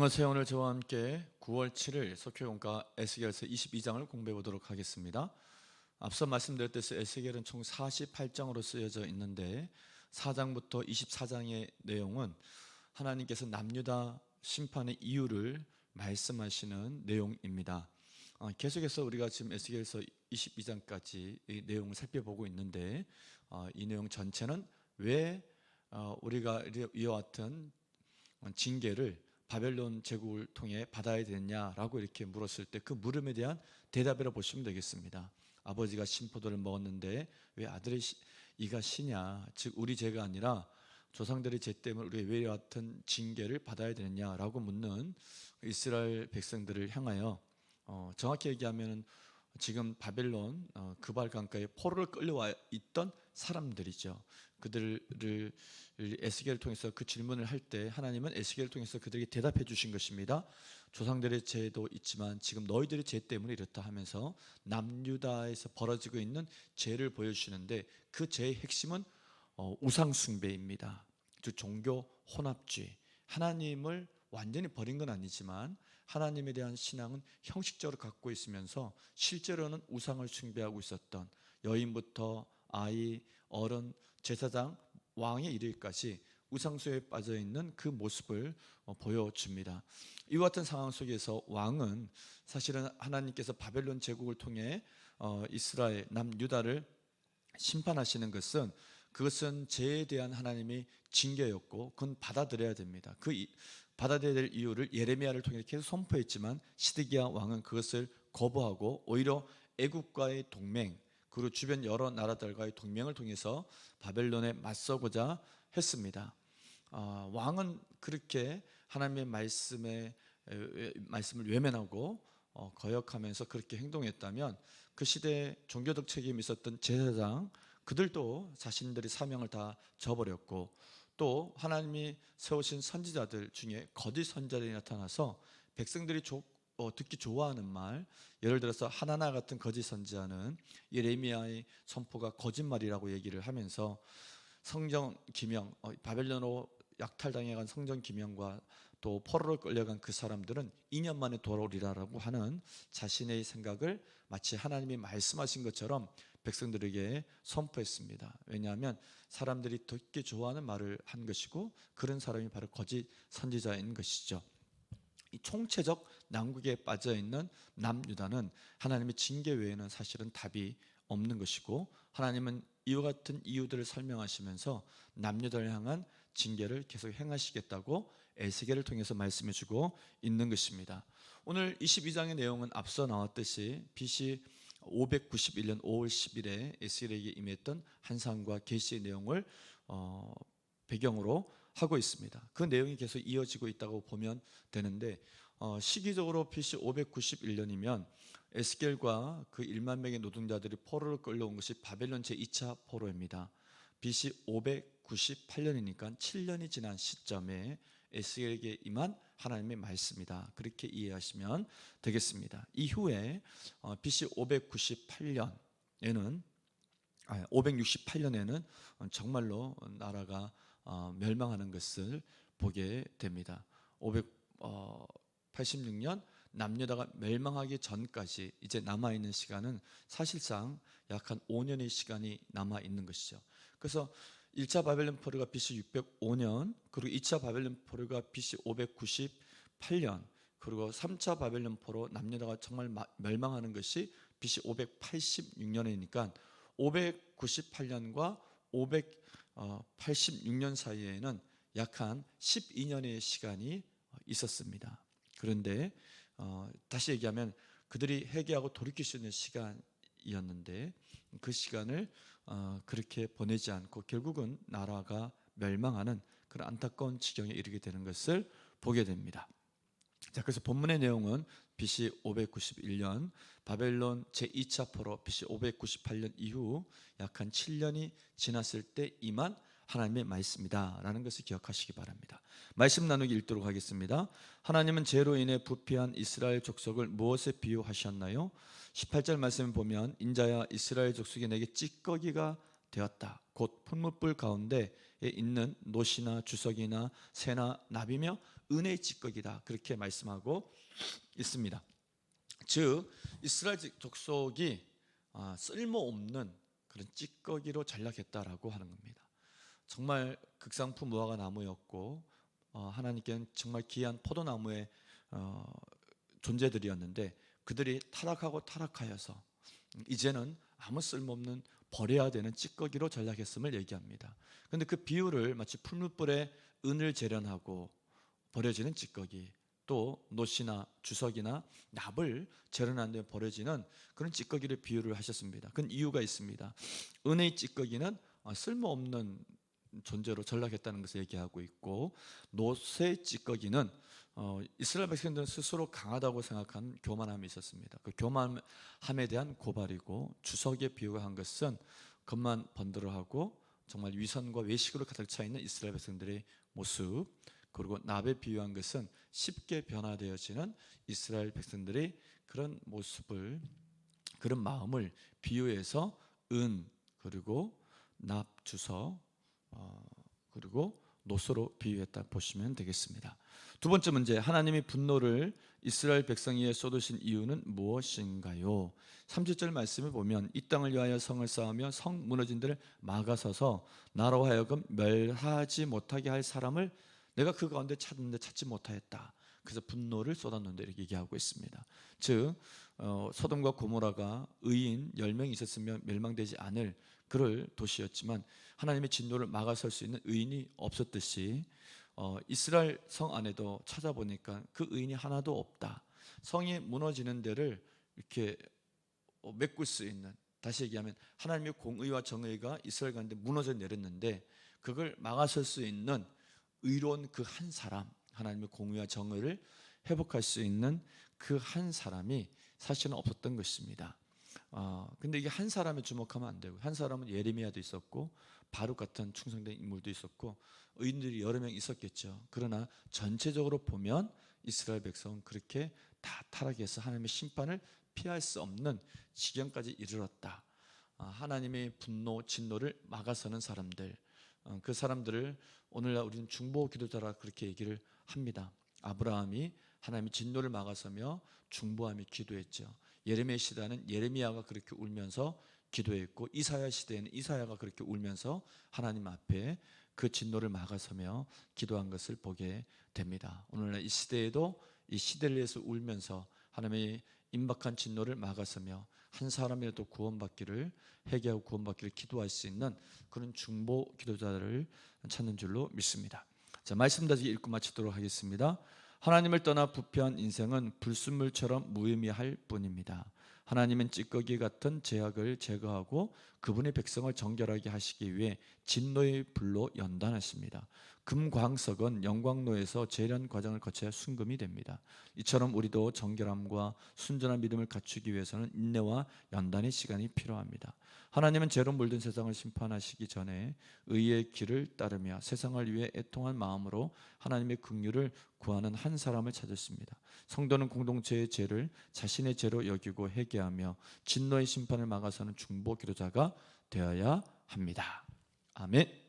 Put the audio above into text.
안녕하세요. 오늘 저와 함께 9월 7일 석회공과 에스겔서 22장을 공부해 보도록 하겠습니다. 앞서 말씀드렸듯이 에스겔은 총 48장으로 쓰여져 있는데 4장부터 24장의 내용은 하나님께서 남유다 심판의 이유를 말씀하시는 내용입니다. 계속해서 우리가 지금 에스겔서 22장까지 이 내용을 살펴보고 있는데 이 내용 전체는 왜 우리가 이와 같은 징계를 바벨론 제국을 통해 받아야 되느냐라고 이렇게 물었을 때 그 물음에 대한 대답이라고 보시면 되겠습니다. 아버지가 신포도를 먹었는데 왜 아들의 이가 시냐, 즉 우리 죄가 아니라 조상들의 죄 때문에 우리가 왜 이와 같은 징계를 받아야 되느냐라고 묻는 이스라엘 백성들을 향하여 정확히 얘기하면 지금 바벨론 그발 강가에 포로를 끌려와 있던 사람들이죠. 그들을 에스겔을 통해서 그 질문을 할 때 하나님은 에스겔을 통해서 그들에게 대답해 주신 것입니다. 조상들의 죄도 있지만 지금 너희들의 죄 때문에 이렇다 하면서 남유다에서 벌어지고 있는 죄를 보여주시는데 그 죄의 핵심은 우상 숭배입니다. 즉 종교 혼합주의, 하나님을 완전히 버린 건 아니지만 하나님에 대한 신앙은 형식적으로 갖고 있으면서 실제로는 우상을 숭배하고 있었던 여인부터 아이, 어른, 제사장, 왕에 이르기까지 우상숭배에 빠져있는 그 모습을 보여줍니다. 이와 같은 상황 속에서 왕은 사실은 하나님께서 바벨론 제국을 통해 이스라엘 남유다를 심판하시는 것은 그것은 죄에 대한 하나님의 징계였고 그건 받아들여야 됩니다. 받아들여야 될 이유를 예레미야를 통해 계속 선포했지만 시드기야 왕은 그것을 거부하고 오히려 애국과의 동맹 그리고 주변 여러 나라들과의 동맹을 통해서 바벨론에 맞서고자 했습니다. 왕은 그렇게 하나님의 말씀을 외면하고 거역하면서 그렇게 행동했다면 그 시대에 종교적 책임이 있었던 제사장 그들도 자신들의 사명을 다 저버렸고 또 하나님이 세우신 선지자들 중에 거짓 선지자들이 나타나서 백성들이 듣기 좋아하는 말, 예를 들어서 하나나 같은 거짓 선지자는 예레미야의 선포가 거짓말이라고 얘기를 하면서 성전 기명, 바벨론으로 약탈당해간 성전 기명과 또 포로로 끌려간 그 사람들은 2년 만에 돌아오리라고 하는 자신의 생각을 마치 하나님이 말씀하신 것처럼 백성들에게 선포했습니다. 왜냐하면 사람들이 듣기 좋아하는 말을 한 것이고 그런 사람이 바로 거짓 선지자인 것이죠. 이 총체적 난국에 빠져있는 남유다는 하나님의 징계 외에는 사실은 답이 없는 것이고 하나님은 이와 같은 이유들을 설명하시면서 남유다를 향한 징계를 계속 행하시겠다고 에스겔을 통해서 말씀해 주고 있는 것입니다. 오늘 22장의 내용은 앞서 나왔듯이 BC 591년 5월 10일에 에스겔에게 임했던 환상과 계시의 내용을 배경으로 하고 있습니다. 그 내용이 계속 이어지고 있다고 보면 되는데 시기적으로 BC 591년이면 에스겔과 그 1만 명의 노동자들이 포로를 끌려온 것이 바벨론 제2차 포로입니다. BC 598년이니까 7년이 지난 시점에 에스겔에게 임한 하나님의 말씀이다. 그렇게 이해하시면 되겠습니다. 이후에 BC 568년에는 정말로 나라가 멸망하는 것을 보게 됩니다. 586년 남유다가 멸망하기 전까지 이제 남아있는 시간은 사실상 약 한 5년의 시간이 남아있는 것이죠. 그래서 1차 바벨론 포로가 BC 605년 그리고 2차 바벨론 포로가 BC 598년 그리고 3차 바벨론 포로 남유다가 정말 멸망하는 것이 BC 586년이니까 598년과 586년 사이에는 약 한 12년의 시간이 있었습니다. 그런데 다시 얘기하면 그들이 회개하고 돌이킬 수 있는 시간이었는데 그 시간을 그렇게 보내지 않고 결국은 나라가 멸망하는 그런 안타까운 지경에 이르게 되는 것을 보게 됩니다. 자, 그래서 본문의 내용은 BC 591년 바벨론 제2차 포로 BC 598년 이후 약 한 7년이 지났을 때 임한 하나님의 말씀이다 라는 것을 기억하시기 바랍니다. 말씀 나누기 읽도록 하겠습니다. 하나님은 죄로 인해 부패한 이스라엘 족속을 무엇에 비유하셨나요? 18절 말씀을 보면 인자야 이스라엘 족속이 내게 찌꺼기가 되었다. 곧 풀무불 가운데에 있는 노시나 주석이나 새나 나비며 은혜의 찌꺼기다. 그렇게 말씀하고 있습니다. 즉 이스라엘 족속이 쓸모없는 그런 찌꺼기로 전락했다라고 하는 겁니다. 정말 극상품 무화과 나무였고 하나님께는 정말 귀한 포도나무의 존재들이었는데 그들이 타락하고 타락하여서 이제는 아무 쓸모없는 버려야 되는 찌꺼기로 전락했음을 얘기합니다. 그런데 그 비유를 마치 풀무불에 은을 재련하고 버려지는 찌꺼기, 또 노시나 주석이나 납을 재련하는 데 버려지는 그런 찌꺼기를 비유를 하셨습니다. 그건 이유가 있습니다. 은의 찌꺼기는 쓸모없는 존재로 전락했다는 것을 얘기하고 있고, 노쇠 찌꺼기는 이스라엘 백성들은 스스로 강하다고 생각한 교만함이 있었습니다. 그 교만함에 대한 고발이고, 주석의 비유가 한 것은 겉만 번들어하고 정말 위선과 외식으로 가득 차 있는 이스라엘 백성들의 모습, 그리고 납에 비유한 것은 쉽게 변화되어지는 이스라엘 백성들의 그런 모습을, 그런 마음을 비유해서 은, 그리고 납, 주석, 그리고 노소로 비유했다 보시면 되겠습니다. 두 번째 문제, 하나님이 분노를 이스라엘 백성 위에 쏟으신 이유는 무엇인가요? 30절 말씀을 보면 이 땅을 위하여 성을 쌓으며 성 무너진 데를 막아서서 나로 하여금 멸하지 못하게 할 사람을 내가 그 가운데 찾는데 찾지 못하였다. 그래서 분노를 쏟았는데 이렇게 얘기하고 있습니다. 즉 소돔과 고모라가 의인 10명이 있었으면 멸망되지 않을 그럴 도시였지만 하나님의 진노를 막아설 수 있는 의인이 없었듯이 이스라엘 성 안에도 찾아보니까 그 의인이 하나도 없다. 성이 무너지는 데를 이렇게 메꿀 수 있는, 다시 얘기하면 하나님의 공의와 정의가 이스라엘 가운데 무너져 내렸는데 그걸 막아설 수 있는 의로운 그 한 사람, 하나님의 공의와 정의를 회복할 수 있는 그 한 사람이 사실은 없었던 것입니다. 근데 이게 한 사람에 주목하면 안 되고, 한 사람은 예레미야도 있었고 바룩 같은 충성된 인물도 있었고 의인들이 여러 명 있었겠죠. 그러나 전체적으로 보면 이스라엘 백성은 그렇게 다 타락해서 하나님의 심판을 피할 수 없는 지경까지 이르렀다. 하나님의 분노, 진노를 막아서는 사람들, 그 사람들을 오늘날 우리는 중보 기도자라 그렇게 얘기를 합니다. 아브라함이 하나님의 진노를 막아서며 중보하며 기도했죠. 예레미야 시대는 예레미야가 그렇게 울면서 기도했고, 이사야 시대에는 이사야가 그렇게 울면서 하나님 앞에 그 진노를 막아서며 기도한 것을 보게 됩니다. 오늘날 이 시대에도 이 시대를 위해서 울면서 하나님의 임박한 진노를 막아서며 한 사람이라도 구원받기를, 회개하고 구원받기를 기도할 수 있는 그런 중보 기도자를 찾는 줄로 믿습니다. 자, 말씀 다시 읽고 마치도록 하겠습니다. 하나님을 떠나 부패한 인생은 불순물처럼 무의미할 뿐입니다. 하나님은 찌꺼기 같은 죄악을 제거하고 그분의 백성을 정결하게 하시기 위해 진노의 불로 연단하십니다. 금광석은 영광로에서 재련 과정을 거쳐야 순금이 됩니다. 이처럼 우리도 정결함과 순전한 믿음을 갖추기 위해서는 인내와 연단의 시간이 필요합니다. 하나님은 죄로 물든 세상을 심판하시기 전에 의의 길을 따르며 세상을 위해 애통한 마음으로 하나님의 긍휼을 구하는 한 사람을 찾으십니다. 성도는 공동체의 죄를 자신의 죄로 여기고 회개하며 진노의 심판을 막아서는 중보 기도자가 되어야 합니다. 아멘.